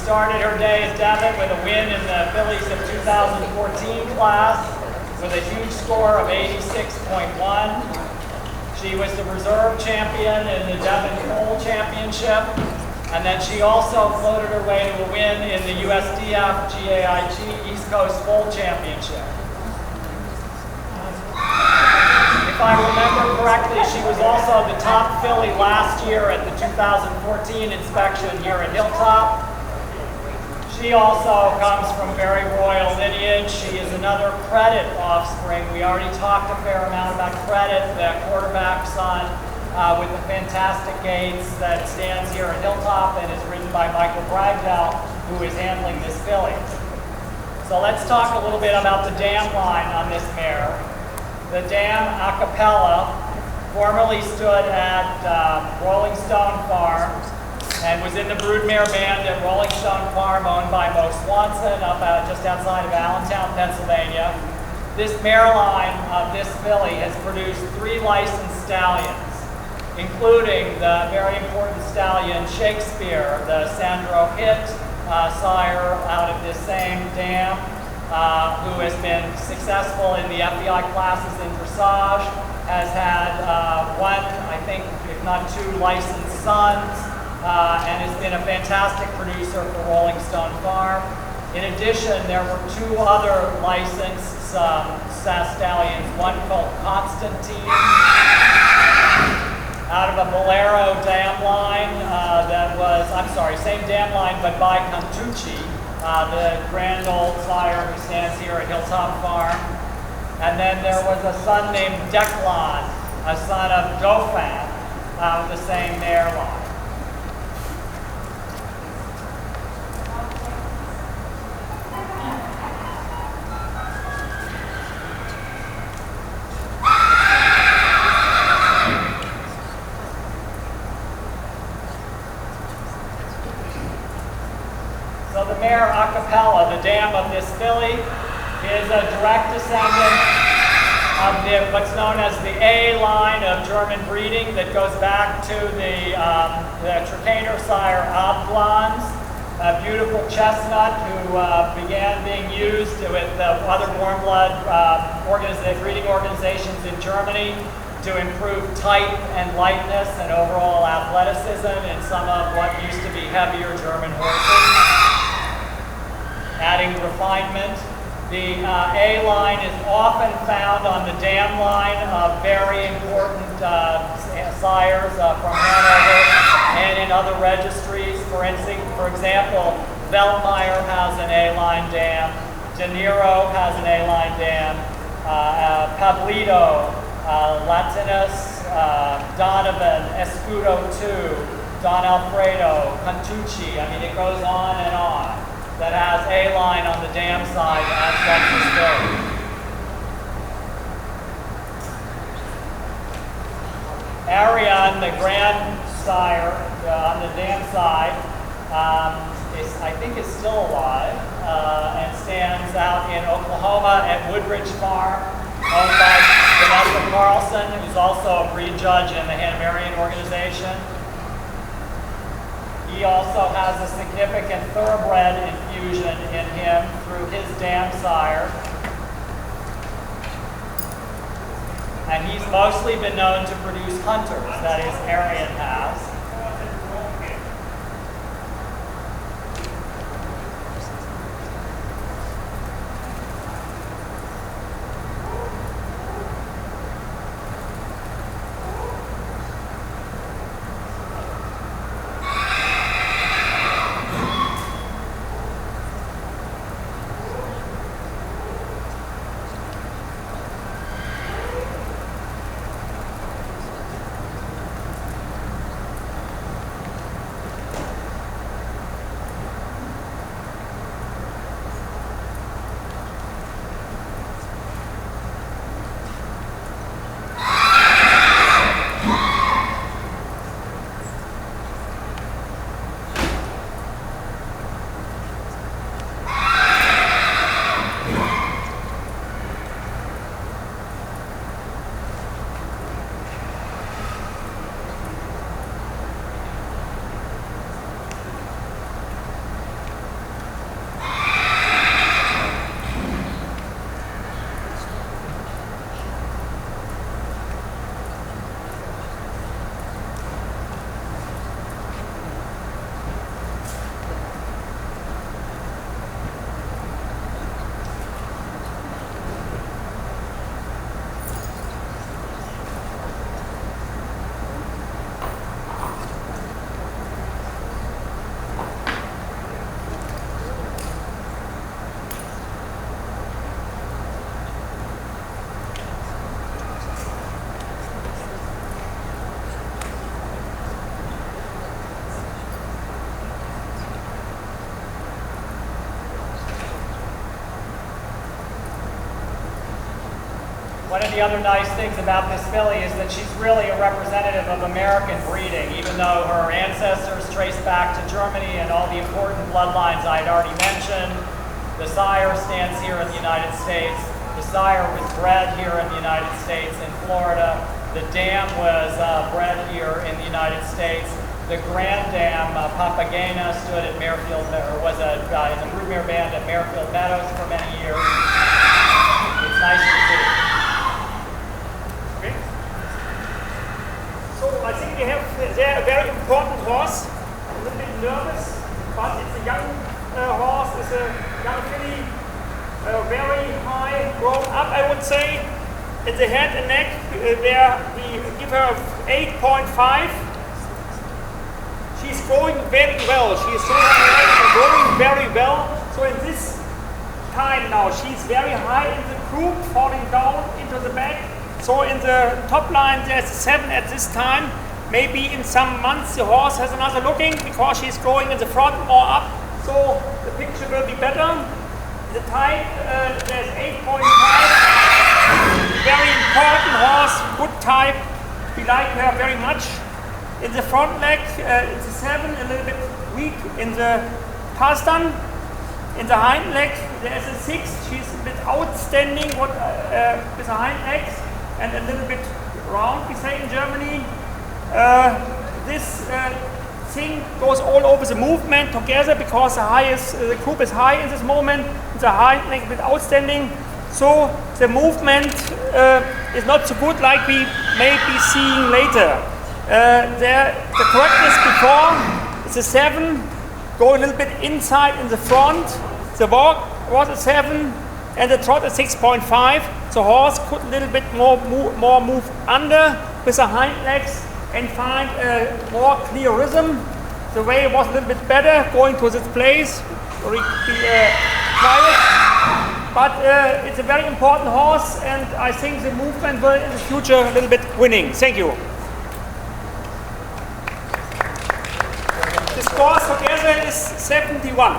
started her day at Devon with a win in the Phillies of 2014 class with a huge score of 86.1. She was the reserve champion in the Devon Pole Championship, and then she also floated her way to a win in the USDF GAIG East Coast Pole Championship. If I remember correctly, she was also the top filly last year at the 2014 inspection here at Hilltop. She also comes from very royal lineage. She is another Qredit offspring. We already talked a fair amount about Qredit, the quarterback son with the fantastic gaits that stands here at Hilltop and is ridden by Michael Bragdell, who is handling this filly. So let's talk a little bit about the dam line on this mare. The dam Acapella formerly stood at Rolling Stone Farm and was in the broodmare band at Rolling Stone Farm, owned by Mo Swanson, up just outside of Allentown, Pennsylvania. This mare line of this filly has produced 3 licensed stallions, including the very important stallion Shakespeare, the Sandro Hit sire out of this same dam, who has been successful in the FEI classes in dressage, has had 1, I think, if not 2 licensed sons, and has been a fantastic producer for Rolling Stone Farm. In addition, there were 2 other licensed stallions, one called Constantine, out of a Bolero dam line that was, same dam line, but by Tootsie, the grand old sire who stands here at Hilltop Farm. And then there was a son named Declan, a son of Dauphin, out of the same mare line. So the mare Acapella, the dam of this filly, is a direct descendant of what's known as the A line of German breeding that goes back to the Tricaner sire Abblans, a beautiful chestnut who began being used with other warm blood breeding organizations in Germany to improve type and lightness and overall athleticism in some of what used to be heavier German horses, adding refinement. The A line is often found on the dam line of very important sires from Hanover and in other registries. For example, Veltmeyer has an A-line dam, De Niro has an A-line dam, Pablito, Latinus, Donovan, Escudo 2, Don Alfredo, Contucci, I mean it goes on and on, that has A-line on the dam side as Texas goes. Arrian, the grandsire on the dam side, I think is still alive and stands out in Oklahoma at Woodridge Farm, owned by Vanessa Carlson, who's also a breed judge in the Hanoverian organization. He also has a significant thoroughbred infusion in him through his dam sire. And he's mostly been known to produce hunters, that is, Arrian has. One of the other nice things about this filly is that she's really a representative of American breeding, even though her ancestors trace back to Germany and all the important bloodlines I had already mentioned. The sire stands here in the United States. The sire was bred here in the United States in Florida. The dam was bred here in the United States. The Grand Dam, Papagena, stood at Marefield, or was in the broodmare band at Marefield Meadows for many years. It's nice to see. Okay. So I think we have there a very important horse. A little bit nervous, but it's a young horse. It's a young filly, very high, grown up, I would say. At the head and neck, there we give her 8.5. She's growing very well. She is growing very well. So in this time now, she's very high in the croup, falling down into the back. So in the top line, there's a 7 at this time. Maybe in some months the horse has another looking because she's growing in the front more up. So the picture will be better. The type, there's 8.5. Very important horse, good type. We like her very much. In the front leg, it's a 7, a little bit weak in the pastern. In the hind leg, there's a 6. She's a bit outstanding with the hind legs and a little bit round, we say in Germany. This thing goes all over the movement together because the croup is high in this moment. The hind leg a bit outstanding. So the movement is not so good like we may be seeing later. The correctness before is a 7, go a little bit inside in the front. The walk was a 7 and the trot a 6.5. The horse could a little bit more move under with the hind legs and find a more clear rhythm. The way was a little bit better going to this place, quiet. But it's a very important horse, and I think the movement will in the future a little bit winning. Thank you. The scores together is 71.